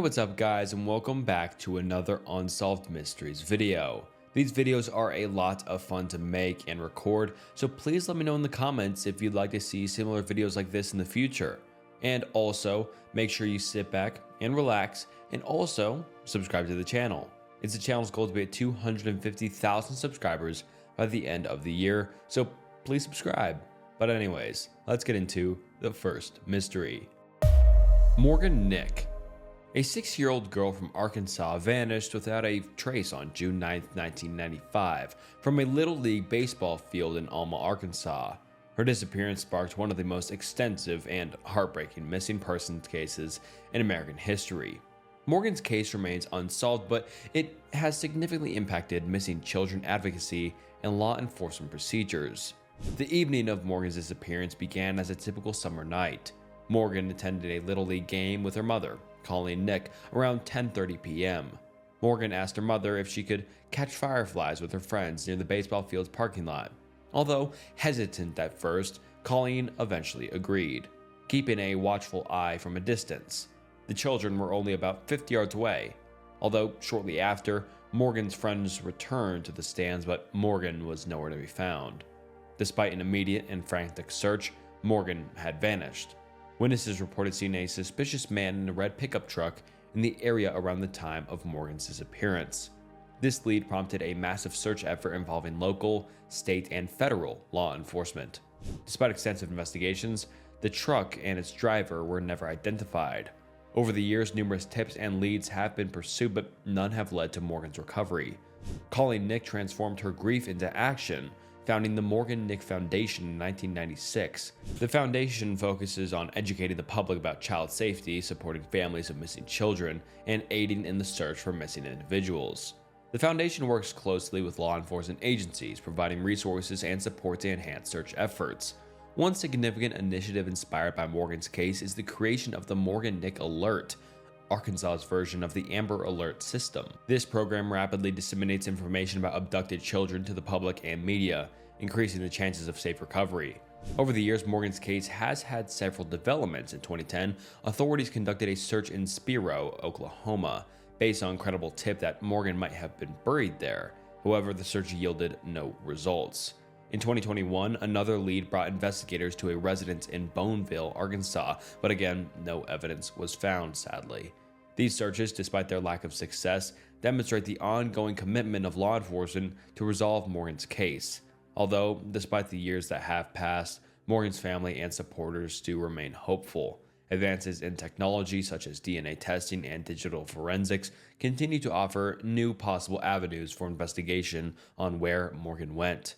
What's up guys, and welcome back to another Unsolved Mysteries video. These videos are a lot of fun to make and record, so please let me know in the comments if you'd like to see similar videos like this in the future. And also, make sure you sit back and relax, and also subscribe to the channel. It's the channel's goal to be at 250,000 subscribers by the end of the year, so please subscribe. But anyways, let's get into the first mystery. Morgan Nick. A 6-year-old girl from Arkansas vanished without a trace on June 9, 1995, from a Little League baseball field in Alma, Arkansas. Her disappearance sparked one of the most extensive and heartbreaking missing persons cases in American history. Morgan's case remains unsolved, but it has significantly impacted missing children advocacy and law enforcement procedures. The evening of Morgan's disappearance began as a typical summer night. Morgan attended a Little League game with her mother, calling Nick around 10:30 p.m. Morgan asked her mother if she could catch fireflies with her friends near the baseball field's parking lot. Although hesitant at first, Colleen eventually agreed, keeping a watchful eye from a distance. The children were only about 50 yards away. Although shortly after, Morgan's friends returned to the stands, but Morgan was nowhere to be found. Despite an immediate and frantic search, Morgan had vanished. Witnesses reported seeing a suspicious man in a red pickup truck in the area around the time of Morgan's disappearance. This lead prompted a massive search effort involving local, state, and federal law enforcement. Despite extensive investigations, the truck and its driver were never identified. Over the years, numerous tips and leads have been pursued, but none have led to Morgan's recovery. Calling Nick transformed her grief into action, founding the Morgan Nick Foundation in 1996. The foundation focuses on educating the public about child safety, supporting families of missing children, and aiding in the search for missing individuals. The foundation works closely with law enforcement agencies, providing resources and support to enhance search efforts. One significant initiative inspired by Morgan's case is the creation of the Morgan Nick Alert, Arkansas's version of the Amber Alert system. This program rapidly disseminates information about abducted children to the public and media, increasing the chances of safe recovery. Over the years, Morgan's case has had several developments. In 2010, authorities conducted a search in Spiro, Oklahoma, based on credible tip that Morgan might have been buried there. However, the search yielded no results. In 2021, another lead brought investigators to a residence in Boneville, Arkansas, but again, no evidence was found, sadly. These searches, despite their lack of success, demonstrate the ongoing commitment of law enforcement to resolve Morgan's case. Although, despite the years that have passed, Morgan's family and supporters do remain hopeful. Advances in technology such as DNA testing and digital forensics continue to offer new possible avenues for investigation on where Morgan went.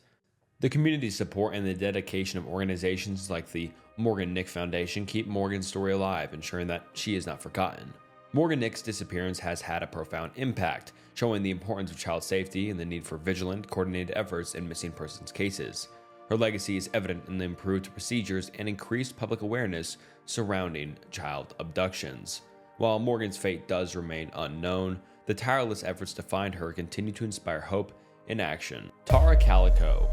The community support and the dedication of organizations like the Morgan Nick Foundation keep Morgan's story alive, ensuring that she is not forgotten. Morgan Nick's disappearance has had a profound impact, showing the importance of child safety and the need for vigilant, coordinated efforts in missing persons cases. Her legacy is evident in the improved procedures and increased public awareness surrounding child abductions. While Morgan's fate does remain unknown, the tireless efforts to find her continue to inspire hope and action. Tara Calico.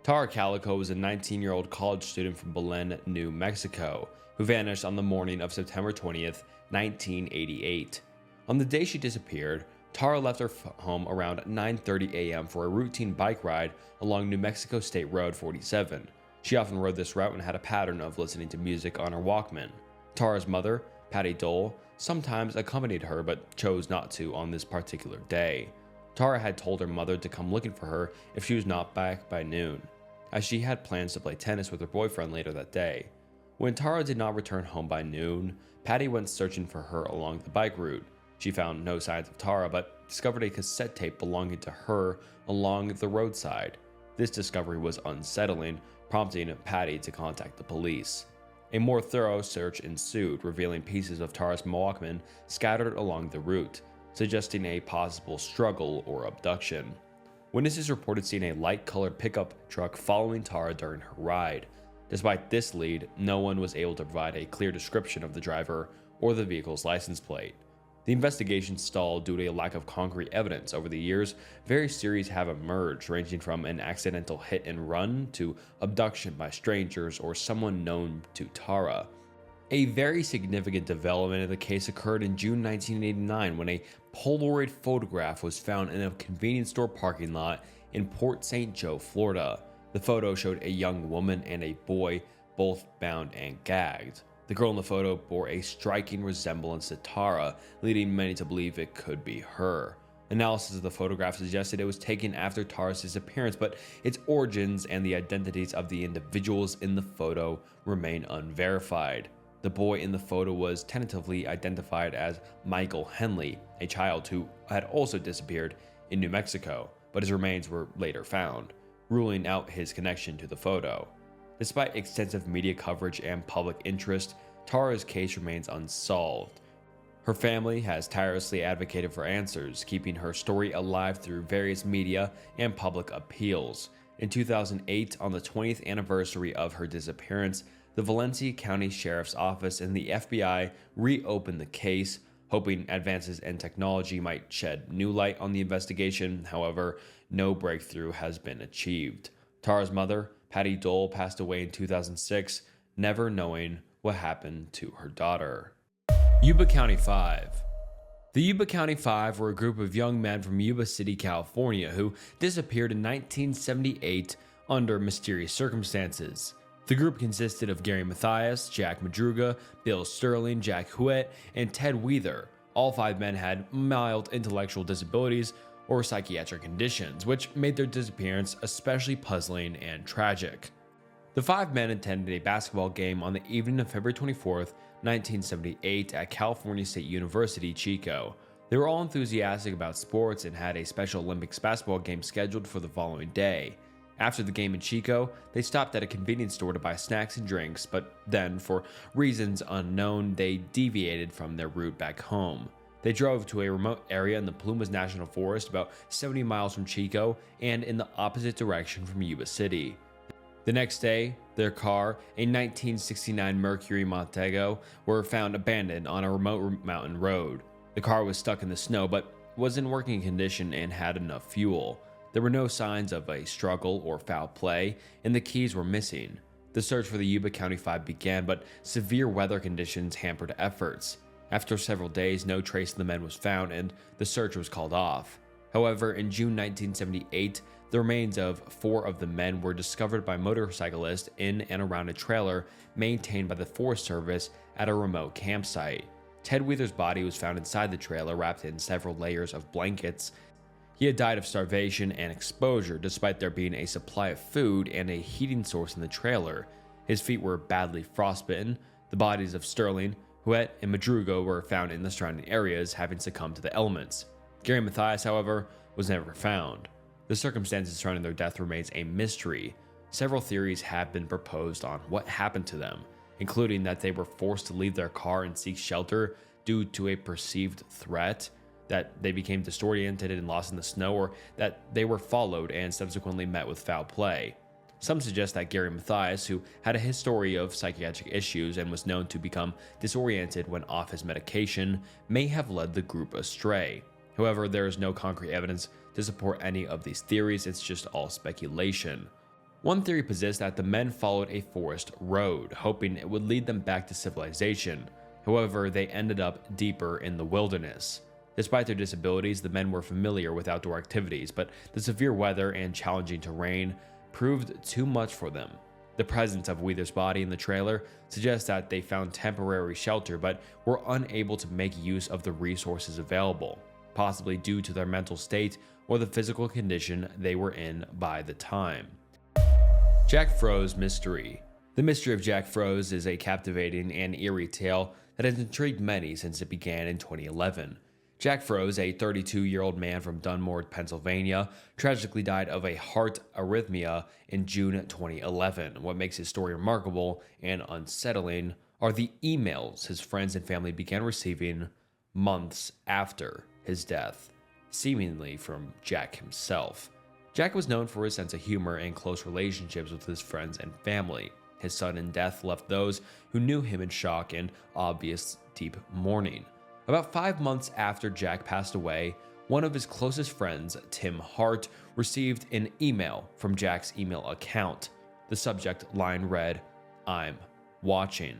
Tara Calico was a 19-year-old college student from Belen, New Mexico, who vanished on the morning of September 20th, 1988. On the day she disappeared, Tara left her home around 9:30 a.m. for a routine bike ride along New Mexico State Road 47. She often rode this route and had a pattern of listening to music on her Walkman. Tara's mother, Patty Doe, sometimes accompanied her but chose not to on this particular day. Tara had told her mother to come looking for her if she was not back by noon, as she had plans to play tennis with her boyfriend later that day. When Tara did not return home by noon, Patty went searching for her along the bike route. She found no signs of Tara, but discovered a cassette tape belonging to her along the roadside. This discovery was unsettling, prompting Patty to contact the police. A more thorough search ensued, revealing pieces of Tara's Walkman scattered along the route, suggesting a possible struggle or abduction. Witnesses reported seeing a light-colored pickup truck following Tara during her ride. Despite this lead, no one was able to provide a clear description of the driver or the vehicle's license plate. The investigation stalled due to a lack of concrete evidence. Over the years, various theories have emerged, ranging from an accidental hit and run to abduction by strangers or someone known to Tara. A very significant development in the case occurred in June 1989 when a Polaroid photograph was found in a convenience store parking lot in Port St. Joe, Florida. The photo showed a young woman and a boy, both bound and gagged. The girl in the photo bore a striking resemblance to Tara, leading many to believe it could be her. Analysis of the photograph suggested it was taken after Tara's disappearance, but its origins and the identities of the individuals in the photo remain unverified. The boy in the photo was tentatively identified as Michael Henley, a child who had also disappeared in New Mexico, but his remains were later found, ruling out his connection to the photo. Despite extensive media coverage and public interest, Tara's case remains unsolved. Her family has tirelessly advocated for answers, keeping her story alive through various media and public appeals. In 2008, on the 20th anniversary of her disappearance, the Valencia County Sheriff's Office and the FBI reopened the case, hoping advances in technology might shed new light on the investigation. However, no breakthrough has been achieved. Tara's mother, Patty Dole, passed away in 2006, never knowing what happened to her daughter. Uba County 5. The Uba County 5 were a group of young men from Yuba City, California, who disappeared in 1978 under mysterious circumstances. The group consisted of Gary Mathias, Jack Madruga, Bill Sterling, Jack Huet, and Ted Weather. All 5 men had mild intellectual disabilities or psychiatric conditions, which made their disappearance especially puzzling and tragic. The 5 men attended a basketball game on the evening of February 24th, 1978 at California State University, Chico. They were all enthusiastic about sports and had a Special Olympics basketball game scheduled for the following day. After the game in Chico, they stopped at a convenience store to buy snacks and drinks, but then, for reasons unknown, they deviated from their route back home. They drove to a remote area in the Plumas National Forest about 70 miles from Chico and in the opposite direction from Yuba City. The next day, their car, a 1969 Mercury Montego, were found abandoned on a remote mountain road. The car was stuck in the snow but was in working condition and had enough fuel. There were no signs of a struggle or foul play, and the keys were missing. The search for the Yuba County 5 began, but severe weather conditions hampered efforts. After several days, no trace of the men was found, and the search was called off. However, in June 1978, the remains of 4 of the men were discovered by motorcyclists in and around a trailer maintained by the Forest Service at a remote campsite. Ted Weather's body was found inside the trailer, wrapped in several layers of blankets. He had died of starvation and exposure, despite there being a supply of food and a heating source in the trailer. His feet were badly frostbitten. The bodies of Sterling, Huet, and Madruga were found in the surrounding areas, having succumbed to the elements. Gary Mathias, however, was never found. The circumstances surrounding their death remains a mystery. Several theories have been proposed on what happened to them, including that they were forced to leave their car and seek shelter due to a perceived threat, that they became disoriented and lost in the snow, or that they were followed and subsequently met with foul play. Some suggest that Gary Mathias, who had a history of psychiatric issues and was known to become disoriented when off his medication, may have led the group astray. However, there is no concrete evidence to support any of these theories. It's just all speculation. One theory posits that the men followed a forest road, hoping it would lead them back to civilization. However, they ended up deeper in the wilderness. Despite their disabilities, the men were familiar with outdoor activities, but the severe weather and challenging terrain proved too much for them. The presence of Weather's body in the trailer suggests that they found temporary shelter but were unable to make use of the resources available, possibly due to their mental state or the physical condition they were in by the time. Jack Froe's Mystery. The mystery of Jack Froe's is a captivating and eerie tale that has intrigued many since it began in 2011. Jack Froe's, a 32-year-old man from Dunmore, Pennsylvania, tragically died of a heart arrhythmia in June 2011. What makes his story remarkable and unsettling are the emails his friends and family began receiving months after his death, seemingly from Jack himself. Jack was known for his sense of humor and close relationships with his friends and family. His sudden death left those who knew him in shock and obvious deep mourning. About 5 months after Jack passed away, one of his closest friends, Tim Hart, received an email from Jack's email account. The subject line read, "I'm watching."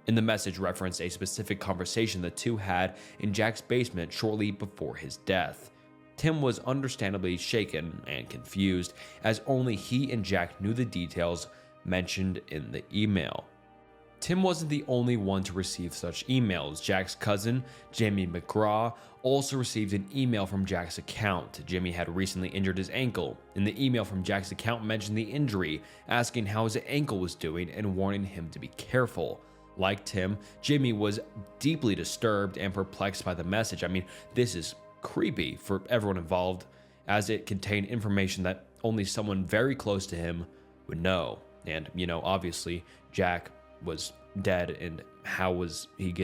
And the message referenced a specific conversation the two had in Jack's basement shortly before his death. Tim was understandably shaken and confused, as only he and Jack knew the details mentioned in the email. Tim wasn't the only one to receive such emails. Jack's cousin, Jamie McGraw, also received an email from Jack's account. Jimmy had recently injured his ankle, and the email from Jack's account mentioned the injury, asking how his ankle was doing and warning him to be careful. Like Tim, Jimmy was deeply disturbed and perplexed by the message. I mean, this is creepy for everyone involved, as it contained information that only someone very close to him would know. And, obviously, Jack was dead, and how was he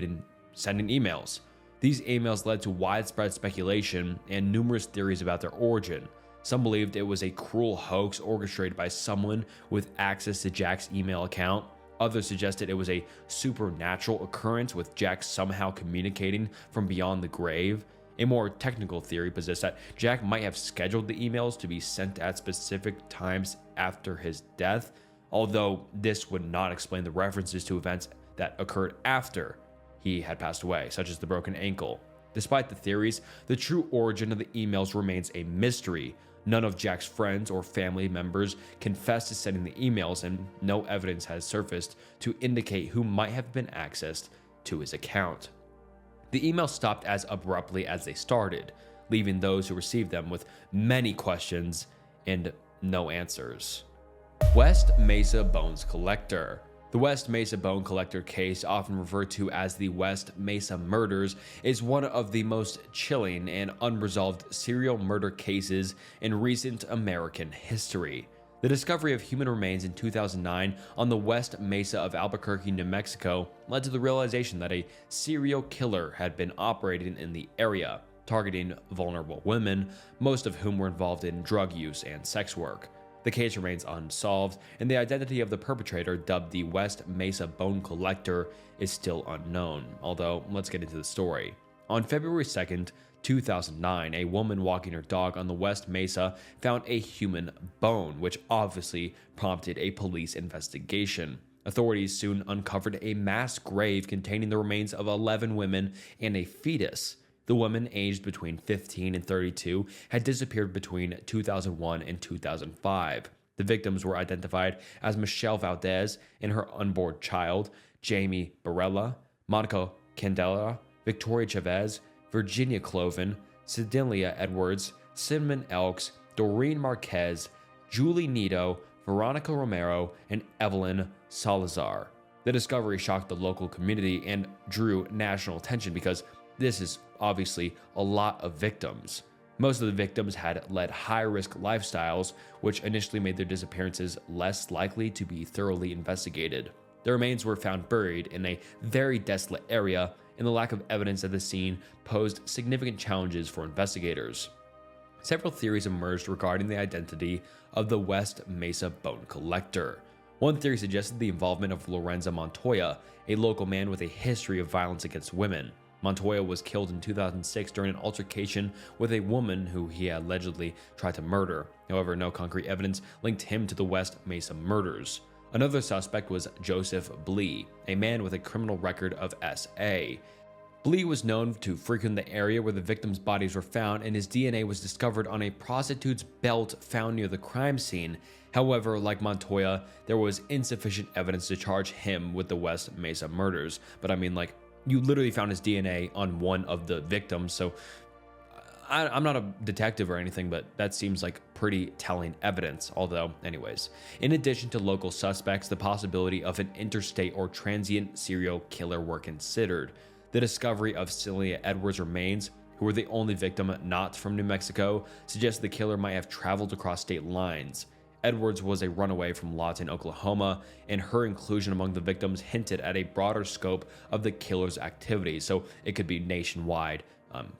sending emails? These emails led to widespread speculation and numerous theories about their origin. Some believed it was a cruel hoax orchestrated by someone with access to Jack's email account. Others suggested it was a supernatural occurrence, with Jack somehow communicating from beyond the grave. A more technical theory possessed that Jack might have scheduled the emails to be sent at specific times after his death, although this would not explain the references to events that occurred after he had passed away, such as the broken ankle. Despite the theories, the true origin of the emails remains a mystery. None of Jack's friends or family members confessed to sending the emails, and no evidence has surfaced to indicate who might have been accessed to his account. The emails stopped as abruptly as they started, leaving those who received them with many questions and no answers. West Mesa Bones Collector. The West Mesa Bone Collector case, often referred to as the West Mesa Murders, is one of the most chilling and unresolved serial murder cases in recent American history. The discovery of human remains in 2009 on the West Mesa of Albuquerque, New Mexico, led to the realization that a serial killer had been operating in the area, targeting vulnerable women, most of whom were involved in drug use and sex work. The case remains unsolved, and the identity of the perpetrator, dubbed the West Mesa Bone Collector, is still unknown. Although, let's get into the story. On February 2nd, 2009, a woman walking her dog on the West Mesa found a human bone, which obviously prompted a police investigation. Authorities soon uncovered a mass grave containing the remains of 11 women and a fetus. The woman, aged between 15 and 32, had disappeared between 2001 and 2005. The victims were identified as Michelle Valdez and her unborn child, Jamie Barella, Monica Candela, Victoria Chavez, Virginia Cloven, Sedelia Edwards, Cinnamon Elks, Doreen Marquez, Julie Nido, Veronica Romero, and Evelyn Salazar. The discovery shocked the local community and drew national attention because this is obviously a lot of victims. Most of the victims had led high-risk lifestyles, which initially made their disappearances less likely to be thoroughly investigated. The remains were found buried in a very desolate area, and the lack of evidence at the scene posed significant challenges for investigators. Several theories emerged regarding the identity of the West Mesa Bone Collector. One theory suggested the involvement of Lorenzo Montoya, a local man with a history of violence against women. Montoya was killed in 2006 during an altercation with a woman who he had allegedly tried to murder. However, no concrete evidence linked him to the West Mesa murders. Another suspect was Joseph Blee, a man with a criminal record of SA. Blee was known to frequent the area where the victims' bodies were found, and his DNA was discovered on a prostitute's belt found near the crime scene. However, like Montoya, there was insufficient evidence to charge him with the West Mesa murders. But I mean, you literally found his DNA on one of the victims, so I'm not a detective or anything, but that seems like pretty telling evidence. Although, anyways, in addition to local suspects, the possibility of an interstate or transient serial killer were considered. The discovery of Celia Edwards' remains, who were the only victim not from New Mexico, suggests the killer might have traveled across state lines. Edwards was a runaway from Lawton, Oklahoma, and her inclusion among the victims hinted at a broader scope of the killer's activities, so it could be nationwide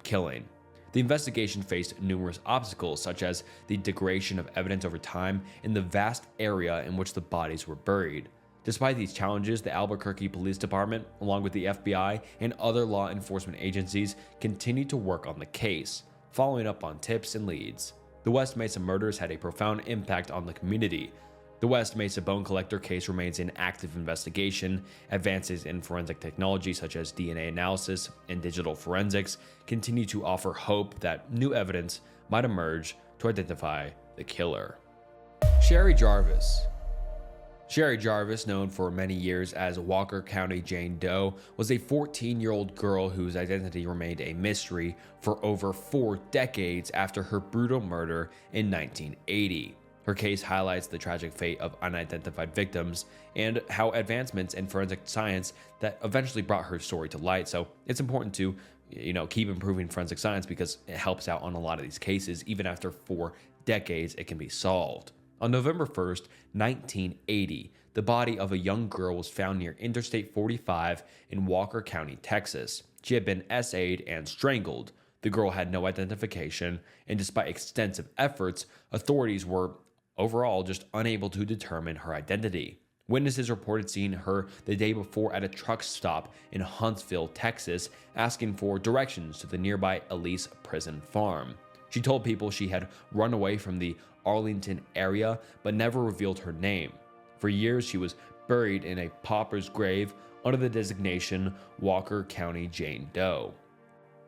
killing. The investigation faced numerous obstacles, such as the degradation of evidence over time and the vast area in which the bodies were buried. Despite these challenges, the Albuquerque Police Department, along with the FBI and other law enforcement agencies, continued to work on the case, following up on tips and leads. The West Mesa murders had a profound impact on the community. The West Mesa bone collector case remains in active investigation. Advances in forensic technology such as DNA analysis and digital forensics continue to offer hope that new evidence might emerge to identify the killer. Sherry Jarvis. Sherry Jarvis, known for many years as Walker County Jane Doe, was a 14-year-old girl whose identity remained a mystery for over 4 decades after her brutal murder in 1980. Her case highlights the tragic fate of unidentified victims and how advancements in forensic science that eventually brought her story to light. So it's important to, keep improving forensic science because it helps out on a lot of these cases. Even after 4 decades, it can be solved. On November 1st, 1980, the body of a young girl was found near Interstate 45 in Walker County, Texas. She had been essayed and strangled. The girl had no identification, and despite extensive efforts, authorities were overall just unable to determine her identity. Witnesses reported seeing her the day before at a truck stop in Huntsville, Texas, asking for directions to the nearby Elise prison farm. She told people she had run away from the Arlington area, but never revealed her name. For years, she was buried in a pauper's grave under the designation Walker County Jane Doe.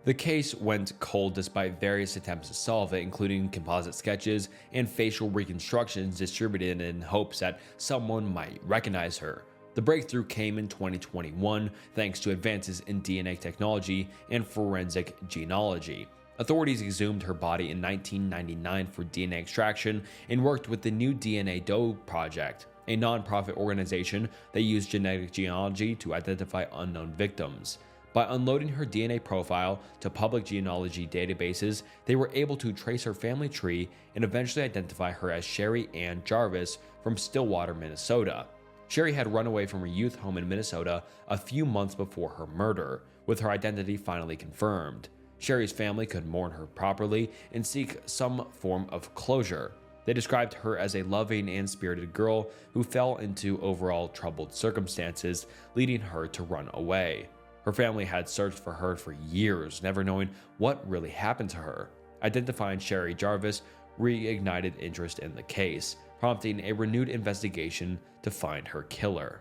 The case went cold despite various attempts to solve it, including composite sketches and facial reconstructions distributed in hopes that someone might recognize her. The breakthrough came in 2021 thanks to advances in DNA technology and forensic genealogy. Authorities exhumed her body in 1999 for DNA extraction and worked with the New DNA Doe Project, a nonprofit organization that used genetic genealogy to identify unknown victims. By unloading her DNA profile to public genealogy databases, they were able to trace her family tree and eventually identify her as Sherry Ann Jarvis from Stillwater, Minnesota. Sherry had run away from her youth home in Minnesota a few months before her murder, with her identity finally confirmed. Sherry's family could mourn her properly and seek some form of closure. They described her as a loving and spirited girl who fell into overall troubled circumstances, leading her to run away. Her family had searched for her for years, never knowing what really happened to her. Identifying Sherry Jarvis reignited interest in the case, prompting a renewed investigation to find her killer.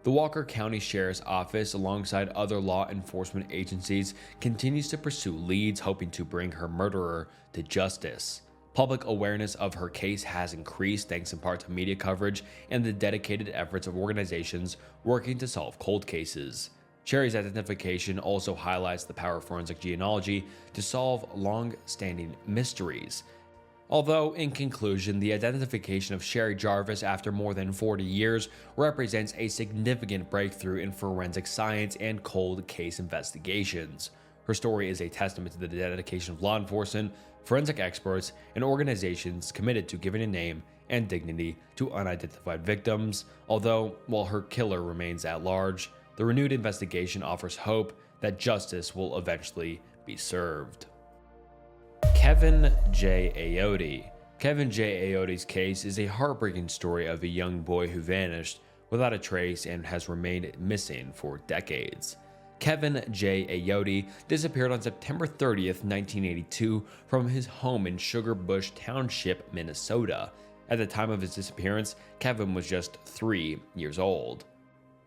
The Walker County Sheriff's Office, alongside other law enforcement agencies, continues to pursue leads, hoping to bring her murderer to justice. Public awareness of her case has increased thanks in part to media coverage and the dedicated efforts of organizations working to solve cold cases. Sherry's identification also highlights the power of forensic genealogy to solve long-standing mysteries. Although, in conclusion, the identification of Sherry Jarvis after more than 40 years represents a significant breakthrough in forensic science and cold case investigations. Her story is a testament to the dedication of law enforcement, forensic experts, and organizations committed to giving a name and dignity to unidentified victims. Although, while her killer remains at large, the renewed investigation offers hope that justice will eventually be served. Kevin J. Ayotte. Kevin J. Ayotte's case is a heartbreaking story of a young boy who vanished without a trace and has remained missing for decades. Kevin J. Ayotte disappeared on September 30th, 1982 from his home in Sugar Bush Township, Minnesota. At the time of his disappearance, Kevin was just 3 years old.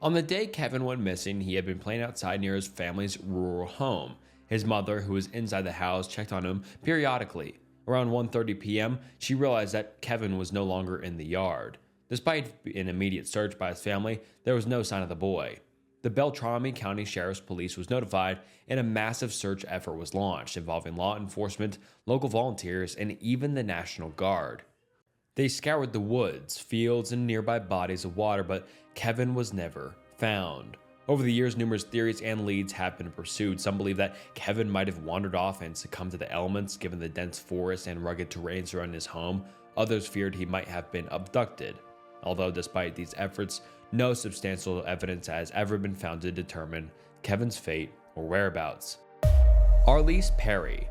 On the day Kevin went missing, he had been playing outside near his family's rural home. His mother, who was inside the house, checked on him periodically. Around 1:30 p.m., she realized that Kevin was no longer in the yard. Despite an immediate search by his family, there was no sign of the boy. The Beltrami County Sheriff's Police was notified, and a massive search effort was launched involving law enforcement, local volunteers, and even the National Guard. They scoured the woods, fields, and nearby bodies of water, but Kevin was never found. Over the years, numerous theories and leads have been pursued. Some believe that Kevin might have wandered off and succumbed to the elements given the dense forest and rugged terrain surrounding his home. Others feared he might have been abducted. Although despite these efforts, no substantial evidence has ever been found to determine Kevin's fate or whereabouts. Arlis Perry.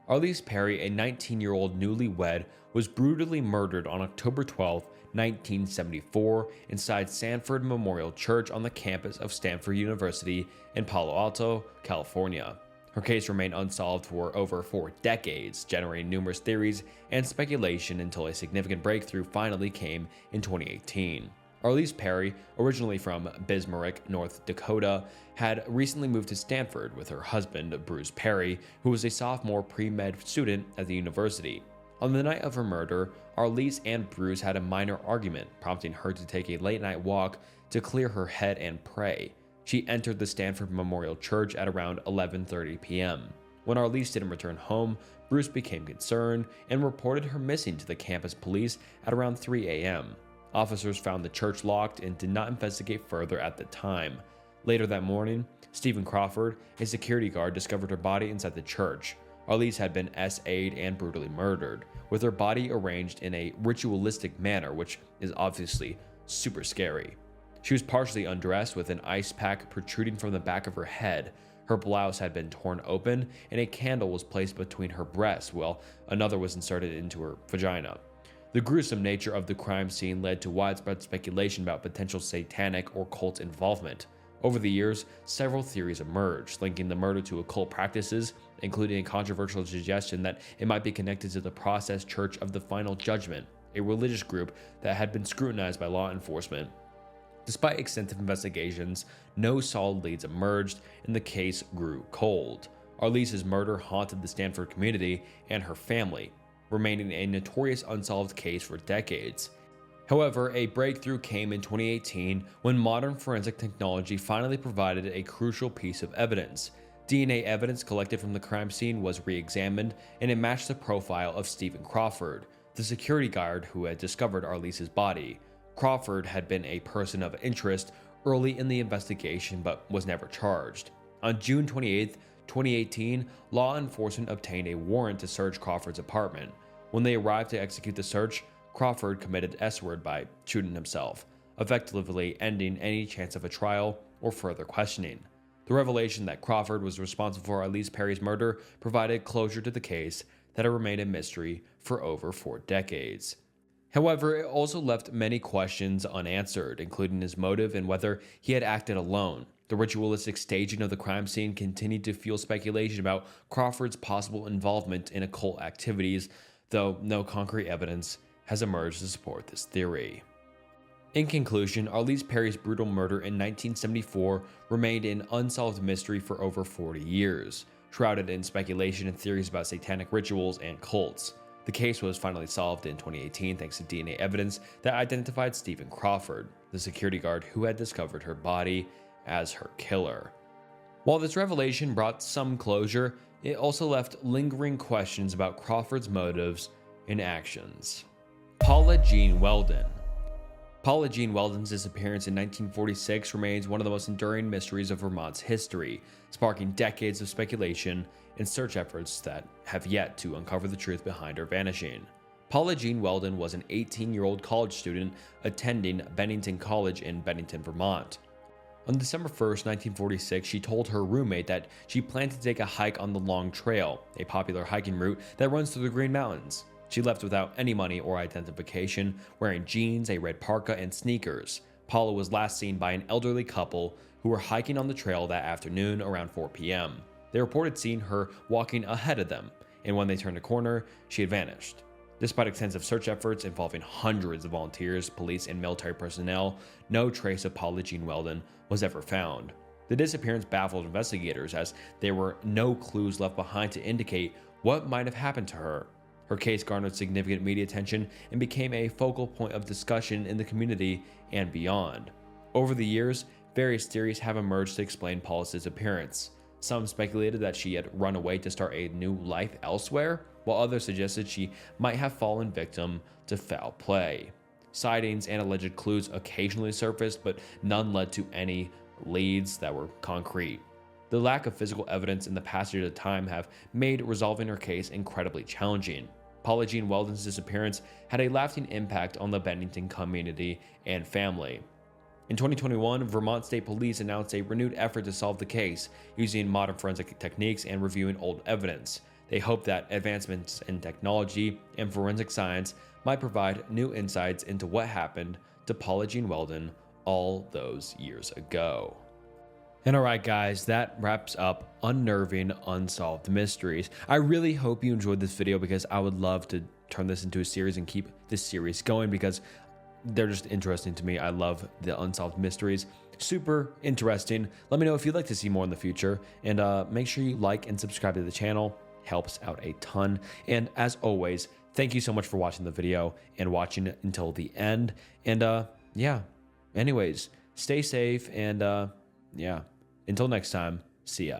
Arlis Perry, a 19-year-old newlywed, was brutally murdered on October 12, 1974 inside Sanford Memorial Church on the campus of Stanford University in Palo Alto, California. Her case remained unsolved for over 4 decades, generating numerous theories and speculation until a significant breakthrough finally came in 2018. Arlis Perry, originally from Bismarck, North Dakota, had recently moved to Stanford with her husband, Bruce Perry, who was a sophomore pre-med student at the university. On the night of her murder, Arlis and Bruce had a minor argument, prompting her to take a late-night walk to clear her head and pray. She entered the Stanford Memorial Church at around 11:30 p.m. When Arlis didn't return home, Bruce became concerned and reported her missing to the campus police at around 3 a.m. Officers found the church locked and did not investigate further at the time. Later that morning, Stephen Crawford, a security guard, discovered her body inside the church. Arlis had been SA'd and brutally murdered, with her body arranged in a ritualistic manner, which is obviously super scary. She was partially undressed with an ice pack protruding from the back of her head. Her blouse had been torn open, and a candle was placed between her breasts, while another was inserted into her vagina. The gruesome nature of the crime scene led to widespread speculation about potential satanic or cult involvement. Over the years, several theories emerged, linking the murder to occult practices, including a controversial suggestion that it might be connected to the Process Church of the Final Judgment, a religious group that had been scrutinized by law enforcement. Despite extensive investigations, no solid leads emerged, and the case grew cold. Arlis's murder haunted the Stanford community and her family, remaining a notorious unsolved case for decades. However, a breakthrough came in 2018 when modern forensic technology finally provided a crucial piece of evidence. DNA evidence collected from the crime scene was re-examined, and it matched the profile of Stephen Crawford, the security guard who had discovered Arlis's body. Crawford had been a person of interest early in the investigation but was never charged. On June 28, 2018, law enforcement obtained a warrant to search Crawford's apartment. When they arrived to execute the search, Crawford committed S-word by shooting himself, effectively ending any chance of a trial or further questioning. The revelation that Crawford was responsible for Arlis Perry's murder provided closure to the case that had remained a mystery for over 4 decades. However, it also left many questions unanswered, including his motive and whether he had acted alone. The ritualistic staging of the crime scene continued to fuel speculation about Crawford's possible involvement in occult activities, though no concrete evidence has emerged to support this theory. In conclusion, Arlis Perry's brutal murder in 1974 remained an unsolved mystery for over 40 years, shrouded in speculation and theories about satanic rituals and cults. The case was finally solved in 2018 thanks to DNA evidence that identified Stephen Crawford, the security guard who had discovered her body, as her killer. While this revelation brought some closure, it also left lingering questions about Crawford's motives and actions. Paula Jean Weldon. Paula Jean Weldon's disappearance in 1946 remains one of the most enduring mysteries of Vermont's history, sparking decades of speculation and search efforts that have yet to uncover the truth behind her vanishing. Paula Jean Weldon was an 18-year-old college student attending Bennington College in Bennington, Vermont. On December 1st, 1946, she told her roommate that she planned to take a hike on the Long Trail, a popular hiking route that runs through the Green Mountains. She left without any money or identification, wearing jeans, a red parka, and sneakers. Paula was last seen by an elderly couple who were hiking on the trail that afternoon around 4 p.m. They reported seeing her walking ahead of them, and when they turned a corner, she had vanished. Despite extensive search efforts involving hundreds of volunteers, police, and military personnel, no trace of Paula Jean Weldon was ever found. The disappearance baffled investigators as there were no clues left behind to indicate what might have happened to her. Her case garnered significant media attention and became a focal point of discussion in the community and beyond. Over the years, various theories have emerged to explain Paula's disappearance. Some speculated that she had run away to start a new life elsewhere, while others suggested she might have fallen victim to foul play. Sightings and alleged clues occasionally surfaced, but none led to any leads that were concrete. The lack of physical evidence and the passage of time have made resolving her case incredibly challenging. Paula Jean Weldon's disappearance had a lasting impact on the Bennington community and family. In 2021, Vermont State Police announced a renewed effort to solve the case, using modern forensic techniques and reviewing old evidence. They hope that advancements in technology and forensic science might provide new insights into what happened to Paula Jean Weldon all those years ago. And alright guys, that wraps up Unnerving Unsolved Mysteries. I really hope you enjoyed this video because I would love to turn this into a series and keep this series going because they're just interesting to me. I love the Unsolved Mysteries. Super interesting. Let me know if you'd like to see more in the future, and make sure you like and subscribe to the channel. Helps out a ton. And as always, thank you so much for watching the video and watching it until the end. And yeah, anyways, stay safe and yeah. Until next time, see ya.